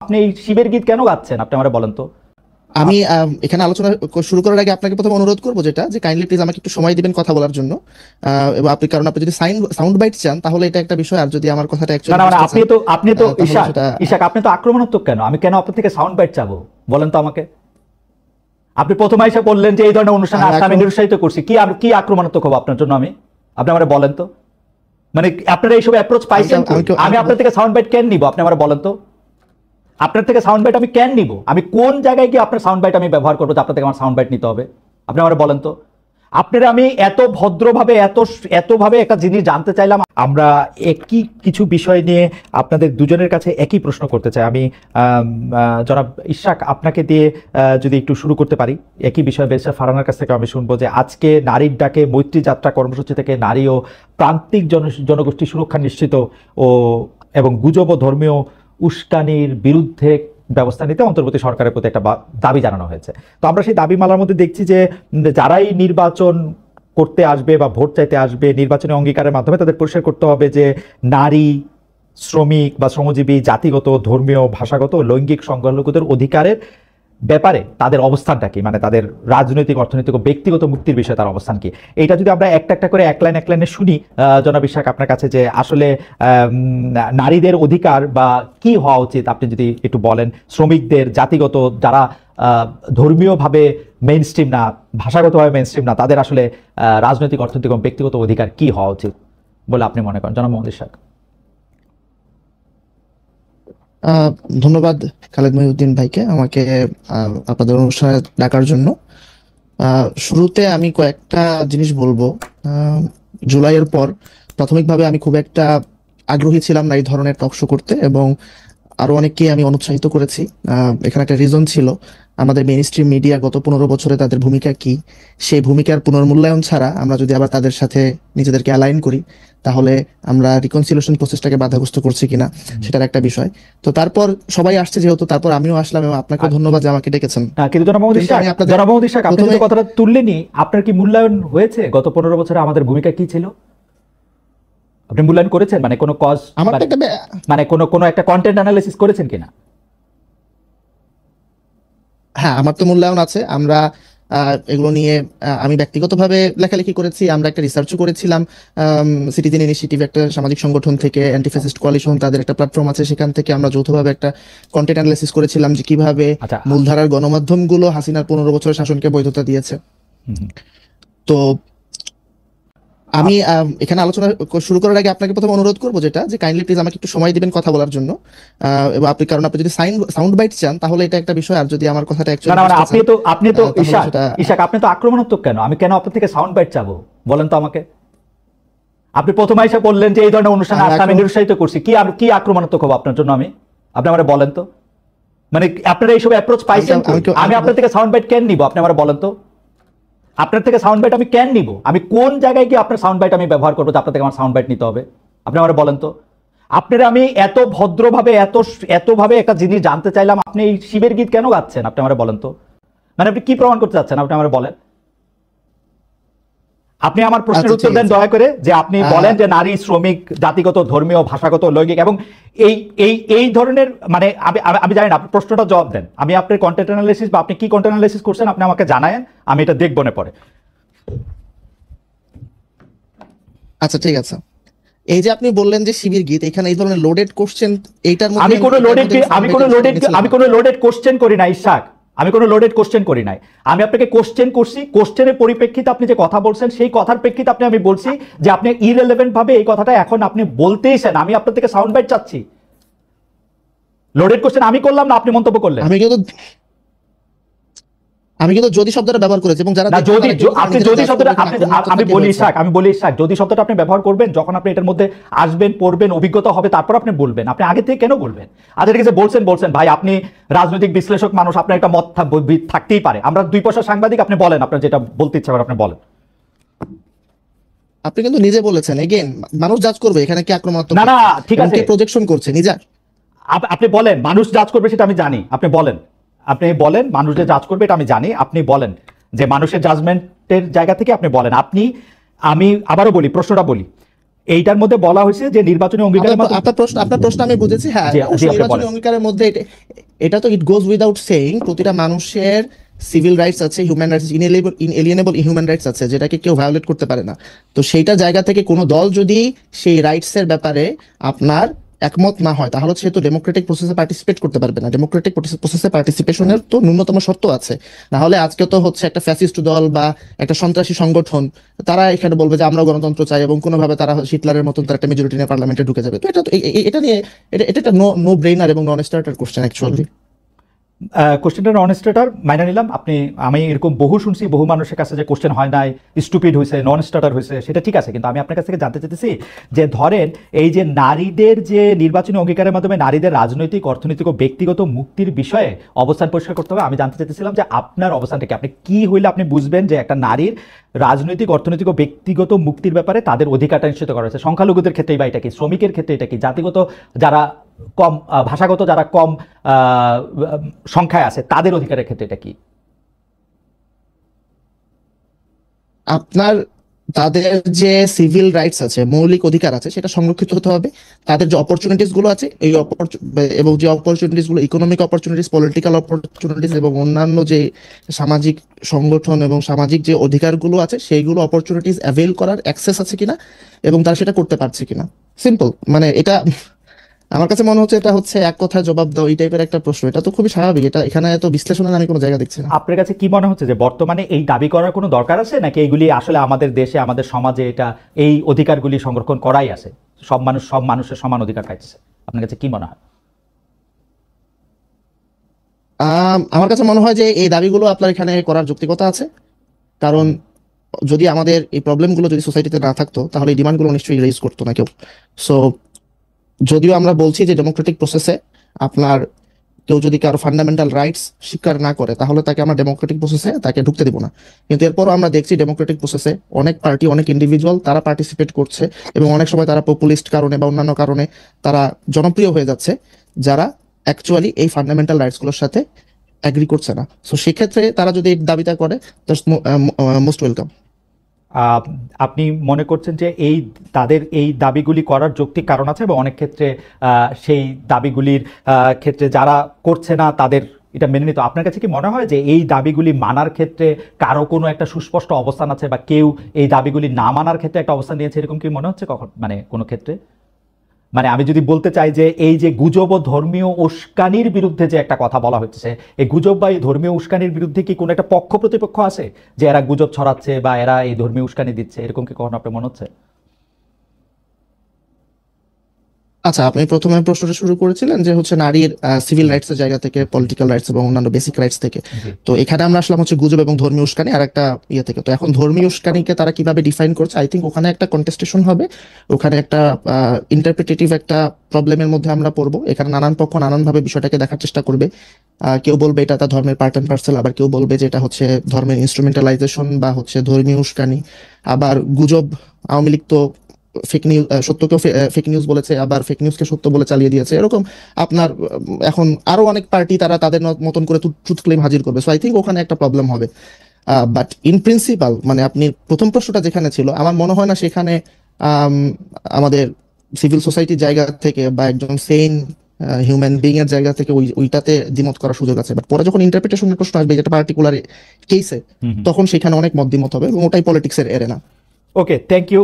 আপনি এই শিবের গীত কেন গাচ্ছেন আপনি আমারে বলেন তো? আমি এখানে আলোচনা শুরু করার আগে আপনাকে প্রথমে অনুরোধ করবো যেটা যে কাইন্ডলি প্লিজ আমাকে একটু সময় দিবেন কথা বলার জন্য। এবং কারণ আপনি যদি সাউন্ড বাইট চান তাহলে এটা একটা বিষয়, আর যদি আমার কথাটা আপনি তো ইশাক আপনি তো আক্রমণাত্মক কেন? আমি কেন আপনার থেকে সাউন্ড বাইট চাবো বলেন তো আমাকে? আপনি প্রথমে এসে বললেন যে এই ধরনের অনুষ্ঠানে আসতে আমি নিরুৎসাহিত করছি। কি আক্রমণাত্মক হবো আপনার জন্য আমি? আপনি আমারে বলেন তো, মানে আপনারা এইসব অ্যাপ্রোচ পাইছেন? আমি আপনার থেকে সাউন্ড বাইট কেন নিব আপনি আমারে বলেন তো? আপনার থেকে সাউন্ড বাইট আমি কেন নিব? আমি কোন জায়গায় গিয়ে আপনার সাউন্ড বাইট আমি ব্যবহার করবো যে আপনার থেকে আমার সাউন্ড বাইট নিতে হবে? আপনি আমারে বলেন তো। আপনারা আমি এত ভদ্রভাবে এতভাবে একটা জিনিস জানতে চাইলাম। আমরা একই কিছু বিষয় নিয়ে আপনাদের দুজনের কাছে একই প্রশ্ন করতে চাই। আমি জনাব ইশাক আপনাকে দিয়ে যদি একটু শুরু করতে পারি একই বিষয়। বেশা ফারহানার কাছ থেকে আমি শুনবো যে আজকে নারীর ডাকে মৈত্রী যাত্রা কর্মসূচি থেকে নারী ও প্রান্তিক জনগোষ্ঠী সুরক্ষা নিশ্চিত এবং গুজব ও ধর্মীয় উস্কানির বিরুদ্ধে ব্যবস্থা নিতে অন্তর্বর্তী সরকারের প্রতি একটা দাবি জানানো হয়েছে। তো আমরা সেই দাবি মালার মধ্যে দেখছি যে যারাই নির্বাচন করতে আসবে বা ভোট চাইতে আসবে, নির্বাচনী অঙ্গীকারের মাধ্যমে তাদের পরিষ্কার করতে হবে যে নারী, শ্রমিক বা শ্রমজীবী, জাতিগত, ধর্মীয়, ভাষাগত, লৈঙ্গিক সংখ্যালঘুদের অধিকারের ব্যাপারে তাদের অবস্থানটা কি, মানে তাদের রাজনৈতিক, অর্থনৈতিক ও ব্যক্তিগত মুক্তির বিষয়ে তার অবস্থান কি। এটা যদি আমরা একটা করে এক লাইনে শুনি জনাব ইশাক আপনার কাছে, যে আসলে নারীদের অধিকার বা কি হওয়া উচিত আপনি যদি একটু বলেন। শ্রমিকদের, জাতিগত, যারা ধর্মীয়ভাবে মেইন স্ট্রিম না, ভাষাগতভাবে মেইন স্ট্রিম না, তাদের আসলে রাজনৈতিক, অর্থনৈতিক এবং ব্যক্তিগত অধিকার কি হওয়া উচিত বলে আপনি মনে করেন, জনাব মোহাম্মদ ইশাক? ধন্যবাদ খালেদ মহিউদ্দিন ভাইকে আমাকে আপনাদের অনুষ্ঠানে ডাকার জন্য। শুরুতে আমি কয়েকটা জিনিস বলবো। জুলাইয়ের পর প্রাথমিকভাবে আমি খুব একটা আগ্রহী ছিলাম না এই ধরনের টক শো করতে, এবং আরো অনেককে আমি অনুৎসাহিত করেছি। এখানে একটা রিজন ছিল, আমাদের মেইন স্ট্রিম মিডিয়া গত 15 বছরে তাদের ভূমিকা কি, সেই ভূমিকার পুনর্মূল্যায়ন ছাড়া আমরা যদি আবার তাদের সাথে নিজেদেরকে অ্যালাইন করি তাহলে আমরা রিকনসিলিয়েশন প্রসেসটাকে বাধাগ্রস্ত করছি কিনা সেটার একটা বিষয়। তো তারপর সবাই আসছে যেহেতু, তারপর আমিও আসলাম, এবং আপনাকে ধন্যবাদ যে আমাকে ডেকেছেন। কিন্তু জনাব মোহাম্মদ ইশাক আপনি যে কথাটা তুললেনই, আপনার কি মূল্যায়ন হয়েছে গত 15 বছরে আমাদের ভূমিকা কি ছিল? আপনি মূল্যায়ন করেছেন, মানে কোনো কজ, মানে কোনো একটা কন্টেন্ট অ্যানালিসিস করেছেন কিনা? হ্যাঁ, আমার তো মূল্যায়ন আছে। আমরা এগুলো নিয়ে আমি ব্যক্তিগতভাবে লেখালেখি করেছি, আমরা একটা রিসার্চও করেছিলাম। সিটিজেন ইনিশিয়েটিভ একটা সামাজিক সংগঠন থেকে, অ্যান্টি ফ্যাসিস্ট কোয়ালিশন তাদের একটা প্ল্যাটফর্ম আছে, সেখান থেকে আমরা যৌথভাবে একটা কন্টেন্ট অ্যানালিসিস করেছিলাম যে কিভাবে মূলধারার গণমাধ্যমগুলো হাসিনার 15 বছরের শাসনকে বৈধতা দিয়েছে। তো আমি এখানে আলোচনা শুরু করার আগে আপনাকে প্রথমে অনুরোধ করবো যেটা যে কাইন্ডলি প্লিজ আমাকে একটু সময় দিবেন কথা বলার জন্য। এবং কারণ আপনি যদি সাউন্ড বাইট চান তাহলে এটা একটা বিষয়, আর যদি আমার কথাটা আপনি তো ইশাক আপনি তো আক্রমণাত্মক কেন? আমি কেন আপনার থেকে সাউন্ড বাইট চাবো বলেন তো আমাকে? আপনি প্রথমে এসে বললেন যে এই ধরনের অনুষ্ঠানে আসতে আমি নিরুৎসাহিত করছি। কি আক্রমণাত্মক হবো আপনার জন্য আমি? আপনি আমারে বলেন তো, মানে আপনারা এইসব অ্যাপ্রোচ পাইছেন? আমি আপনার থেকে সাউন্ড বাইট কেন নিব আপনি আমারে বলেন তো? আপনার থেকে সাউন্ড বাইট আমি কেন নিব? আমি কোন জায়গায় গিয়ে আপনার সাউন্ড বাইট আমি ব্যবহার করবো যে আপনার থেকে আমার সাউন্ড বাইট নিতে হবে? আপনি আমারে বলেন তো। আপনারা আমি এত ভদ্রভাবে এতভাবে একটা জিনিস জানতে চাইলাম, আপনি এই শিবের গীত কেন গাচ্ছেন আপনি আমারে বলেন তো? মানে আপনি কি প্রমাণ করতে চাচ্ছেন আপনি আমারে বলেন। আপনি আমার প্রশ্নের উত্তর দেন দয়া করে, যে আপনি বলেন যে নারী, শ্রমিক, জাতিগত, ধর্মীয়, ভাষাগত, লৈঙ্গিক এবং এই ধরনের, মানে আমি জানি না, আপনি প্রশ্নটা জবাব দেন। আমি আপনার কন্টেন্ট অ্যানালিসিস বা আপনি কি কন্টেন্ট অ্যানালিসিস করছেন আপনি আমাকে জানায়েন, আমি এটা দেখব না পরে। আচ্ছা ঠিক আছে। এই যে আপনি বললেন যে শিবির গীত, এখানে এই ধরনের লোডেড কোশ্চেন, এইটার মধ্যে আমি কোনো লোডেড কোশ্চেন করি না ইশাক, আমি কোনো লোডেড কোশ্চেন করি নাই। আমি আপনাকে কোশ্চেন করছি, কোশ্চেনের পরিপ্রেক্ষিতে আপনি যে কথা বলছেন সেই কথার প্রেক্ষিতে আমি বলছি যে আপনি ইররিলেভেন্ট ভাবে এই কথাটা এখন আপনি বলতেইছেন, আমি আপনার থেকে সাউন্ড বাইট চাচ্ছি। লোডেড কোশ্চেন আমি করলাম না, আপনি মন্তব্য করলেন। আমি কিন্তু যদি শব্দটা ব্যবহার করেছি, এবং যারা যদি শব্দটা আমি বলি ইশাক, যদি শব্দটা আপনি ব্যবহার করবেন যখন আপনি এটার মধ্যে আসবেন, পড়বেন, অভিজ্ঞতা হবে, তারপর আপনি বলবেন। আপনি আগে থেকে কেন বলবেন? আজকে যে বলছেন ভাই, আপনি রাজনৈতিক বিশ্লেষক মানুষ, আপনার একটা মত থাকতেই পারে। আমরা 2 পয়সা সাংবাদিক, আপনি বলেন আপনার যেটা বলতে ইচ্ছা করে আপনি বলেন। আপনি কিন্তু নিজে বলেছেন, এগেইন মানুষ জাজ করবে এখানে কি আক্রমণাত্মক না, ঠিক আছে, প্রজেকশন করছে নিজে। আপনি বলেন মানুষ জাজ করবে, সেটা আমি জানি। আপনি বলেন মানুষ যে জাজ করবে এটা আমি জানি। আপনি বলেন যে মানুষের জাজমেন্টের জায়গা থেকে আপনি বলেন। আমি আবারও বলি, প্রশ্নটা বলি, এইটার মধ্যে বলা হয়েছে যে নির্বাচনী অঙ্গীকারের মাধ্যমে আপনার প্রশ্ন আমি বুঝেছি, হ্যাঁ, জি, জি, আপনি নির্বাচনী বলেন। অঙ্গীকারের মধ্যে এটা তো ইট গোজ উইদাউট সেইং প্রতিটা মানুষের সিভিল রাইটস আছে, হিউম্যান রাইটস, ইনএলিয়েনেবল হিউম্যান রাইটস আছে, যেটাকে কেউ ভায়োলেট করতে পারে না। তো সেইটা জায়গা থেকে কোনো দল যদি সেই রাইটস এর ব্যাপারে আপনার একমত না হয়, তাহলে সে তো ডেমোক্রেটিক প্রসেসে পার্টিসিপেট করতে পারবে না। ডেমোক্রেটিক প্রসেসে পার্টিসিপেশনের তো ন্যূনতম শর্ত আছে, না হলে আজকে তো হচ্ছে একটা ফ্যাসিস্ট দল বা একটা সন্ত্রাসী সংগঠন, তারা এখানে বলবে যে আমরা গণতন্ত্র চাই, এবং কোনোভাবে তারা হিটলারের মতন তারা একটা মেজরিটি নিয়ে পার্লামেন্টে ঢুকে যাবে। তো এটা তো এটা নিয়ে এটা একটা নো ব্রেইনার এবং নন স্টার্টার কোশ্চেন অ্যাকচুয়ালি। কোশ্চেনটা নন-স্টার্টার মাইনা নিলাম। আমি এরকম বহু শুনছি, বহু মানুষের কাছে যে কোশ্চেন হয় নাই, স্টুপিড হয়েছে, নন-স্টার্টার হয়েছে, সেটা ঠিক আছে, কিন্তু আমি আপনার কাছ থেকে জানতে চাইতেছি যে ধরেন এই যে নারীদের যে নির্বাচনী অঙ্গীকারের মাধ্যমে নারীদের রাজনৈতিক, অর্থনৈতিক ও ব্যক্তিগত মুক্তির বিষয়ে অবস্থান পরিষ্কার করতে হবে। আমি জানতে চাইতেছিলাম যে আপনার অবস্থানটা কি, আপনি কি হইলে আপনি বুঝবেন যে একটা নারীর রাজনৈতিক, অর্থনৈতিক ও ব্যক্তিগত মুক্তির ব্যাপারে তাদের অধিকারটা নিশ্চিত করা হয়েছে? সংখ্যালঘুদের ক্ষেত্রে বা এটা কি, শ্রমিকের ক্ষেত্রে এটা কি, জাতিগত যারা কম, ভাষাগত যারা কম সংখ্যায় আছে তাদের অধিকারের ক্ষেত্রে এটা কি? আপনার তাদের যে সিভিল রাইটস আছে, মৌলিক অধিকার আছে, সেটা সংরক্ষিত হতে হবে। তাদের যে অপরচুনিটিস গুলো আছে, এই এবং যে অপরচুনিটিস গুলো, ইকোনমিক অপরচুনিটিস, পলিটিক্যাল অপরচুনিটিস এবং অন্যান্য যে সামাজিক সংগঠন এবং সামাজিক যে অধিকারগুলো আছে, সেইগুলো অপরচুনিটিস অ্যাভেল করার অ্যাক্সেস আছে কিনা এবং তারা সেটা করতে পারছে কিনা। সিম্পল, মানে এটা আমার কাছে মনে হচ্ছে এটা হচ্ছে এক কথায় জবাব দাও এই টাইপের একটা প্রশ্ন। এটা তো খুবই স্বাভাবিক, এটা এখানে এত বিশ্লেষণের আমি কোনো জায়গা দেখছি না। আপনার কাছে কি মনে হচ্ছে যে বর্তমানে এই দাবি করার কোনো দরকার আছে, নাকি এইগুলি আসলে আমাদের দেশে, আমাদের সমাজে এটা এই অধিকারগুলি সংরক্ষণ করাই আছে, সব মানুষের সমান অধিকার পাইতেছে? আপনার কাছে কি মনে হয়? আমার কাছে মনে হয় যে এই দাবিগুলো আপনার এখানে করার যৌক্তিকতা আছে। কারণ যদি আমাদের এই প্রবলেমগুলো যদি সোসাইটিতে না থাকতো, তাহলে এই ডিমান্ডগুলো নিশ্চয়ই রেজ করতো না কেউ। সো যদিও আমরা বলছি যে ডেমোক্রেটিক প্রসেসে আপনার কেউ যদি কারো ফান্ডামেন্টাল রাইটস স্বীকার না করে, তাহলে তাকে আমরা ডেমোক্রেটিক প্রসেসে তাকে ঢুকতে দিব না। কিন্তু এরপরও আমরা দেখছি ডেমোক্রেটিক প্রসেসে অনেক পার্টি, অনেক ইন্ডিভিজুয়াল তারা পার্টিসিপেট করছে, এবং অনেক সময় তারা পপুলিস্ট কারণে বা অন্যান্য কারণে তারা জনপ্রিয় হয়ে যাচ্ছে, যারা অ্যাকচুয়ালি এই ফান্ডামেন্টাল রাইটসগুলোর সাথে অ্যাগ্রি করছে না। সো সেক্ষেত্রে তারা যদি এই দাবিটা করে, মোস্ট ওয়েলকাম। আহ, আপনি মনে করছেন যে তাদের এই দাবিগুলি করার যৌক্তিক কারণ আছে, এবং অনেক ক্ষেত্রে সেই দাবিগুলির ক্ষেত্রে যারা করছে না তাদের এটা মেনে নিতে? আপনার কাছে কি মনে হয় যে এই দাবিগুলি মানার ক্ষেত্রে কারো কোনো একটা সুস্পষ্ট অবস্থান আছে, বা কেউ এই দাবিগুলি না মানার ক্ষেত্রে একটা অবস্থান নিয়েছে, এরকম কি মনে হচ্ছে কখন, মানে কোনো ক্ষেত্রে? মানে আমি যদি বলতে চাই যে এই যে গুজব ও ধর্মীয় উস্কানির বিরুদ্ধে যে একটা কথা বলা হচ্ছে, এই গুজব বা এই ধর্মীয় উস্কানির বিরুদ্ধে কি কোনো একটা পক্ষ প্রতিপক্ষ আছে যে এরা গুজব ছড়াচ্ছে বা এরা এই ধর্মীয় উস্কানি দিচ্ছে, এরকম কি কখনো আপনার মনে হচ্ছে? আচ্ছা, আপনি প্রথমে প্রশ্নটা শুরু করেছিলেন যে হচ্ছে নারীর সিভিল রাইটস এর জায়গা থেকে, পলিটিক্যাল রাইটস এবং অন্যান্য বেসিক রাইটস থেকে। জি। তো এখানে আমরা আসলাম হচ্ছে গুজব এবং ধর্মীয় উস্কানি আর একটা ইয়ে থেকে। তো এখন ধর্মীয় উস্কানিকে তারা কিভাবে ডিফাইন করছে, আই থিঙ্ক ওখানে একটা কন্টেস্টেশন হবে, ওখানে একটা ইন্টারপ্রিটেটিভ একটা প্রবলেমের মধ্যে আমরা পড়বো। এখানে নানান পক্ষ নানানভাবে বিষয়টাকে দেখার চেষ্টা করবে। কেউ বলবে এটা তার ধর্মের পার্ট অ্যান্ড পার্সেল, আবার কেউ বলবে যে এটা হচ্ছে ধর্মের ইনস্ট্রুমেন্টালাইজেশন বা হচ্ছে ধর্মীয় উস্কানি। আবার গুজব, আওয়ামী লীগ তো ফেক নিউজ, সত্যকেও ফেক নিউজ বলেছে, আবার ফেক নিউজকে সত্য বলে চালিয়ে দিয়েছে, এরকম আপনার এখন আরো অনেক পার্টি তারা তাদের মতন করে ট্রুথ ক্লেম হাজির করবে। সো আই থিঙ্ক ওখানে একটা প্রবলেম হবে। বাট ইন প্রিন্সিপাল, মানে আপনি প্রথম প্রশ্নটা যেখানে ছিল, আমার মনে হয় না সেখানে আম, আমাদের সিভিল সোসাইটির জায়গা থেকে বা একজন সেইন হিউম্যান বিং এর জায়গা থেকে ওইটাতে দ্বিমত করার সুযোগ আছে। বাট পরে যখন ইন্টারপ্রিটেশনের প্রশ্ন আসবে, যেটা পার্টিকুলার কেসে, তখন সেখানে অনেক মত দ্বিমত হবে, এবং ওটাই পলিটিক্সের এরেনা। Okay, thank you.